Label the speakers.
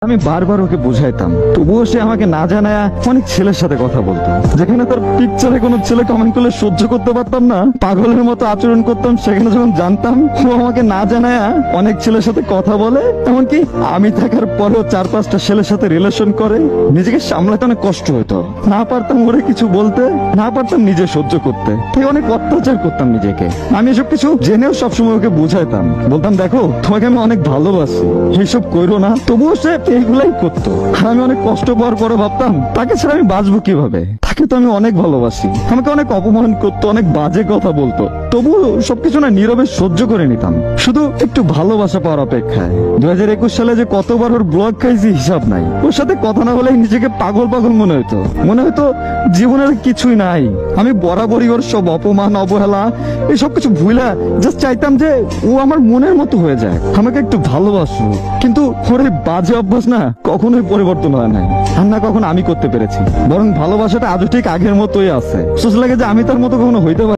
Speaker 1: আমি বারবার ওকে বুঝাইতাম, তবুও সে আমাকে না জানায় অনেক ছেলের সাথে কথা বলতো। যেখানে তার পিকচারে কোনো ছেলে কমেন্ট করলে সহ্য করতে পারতাম না, পাগলের মতো আচরণ করতাম, সেখানে যখন জানতাম ও আমাকে না জানায় অনেক ছেলের সাথে কথা বলে, এমনকি আমি থাকার পরেও 4-5টা ছেলের সাথে রিলেশন করে, নিজেকে সামলাতে অনেক কষ্ট হতো। না পারতাম ওরে কিছু বলতে, না পারতাম নিজে সহ্য করতে, তাই অনেক অত্যাচার করতাম নিজেকে। আমি এসব কিছু জেনেও সবসময় ওকে বুঝাইতাম, বলতাম দেখো তোমাকে আমি অনেক ভালোবাসি, এইসব কইরো না। তবুও সে এইগুলাই করতো। আর আমি অনেক কষ্ট পাওয়ার পরে ভাবতাম তাকে ছাড়া আমি বাঁচবো কিভাবে, তাকে তো আমি অনেক ভালোবাসি। আমাকে অনেক অপমান করতো, অনেক বাজে কথা বলতো, তবুও সবকিছু না নীরবে সহ্য করে নিতাম, শুধু একটু ভালোবাসা পাওয়ার অপেক্ষায়। 2021 সালে যে কতবার ওর ব্লগ খাইছি হিসাব নাই। ওর সাথে কথা না বলে নিজেকে পাগল পাগল মনে হতো জীবনের কিছুই নাই। আমি বরাবরই ওর সব অপমান অবহেলা এই সব কিছু ভুলা জাস্ট চাইতাম যে ও আমার মনের মতো হয়ে যায়, আমাকে একটু ভালোবাসো। কিন্তু ওর এই বাজে অভ্যাস না কখনোই পরিবর্তন হয় নাই, আর না কখনো আমি করতে পেরেছি। বরং ভালোবাসাটা আজও ঠিক আগের মতোই আছে। সোচ লাগে যে আমি তার মতো কখনো হইতে পারি।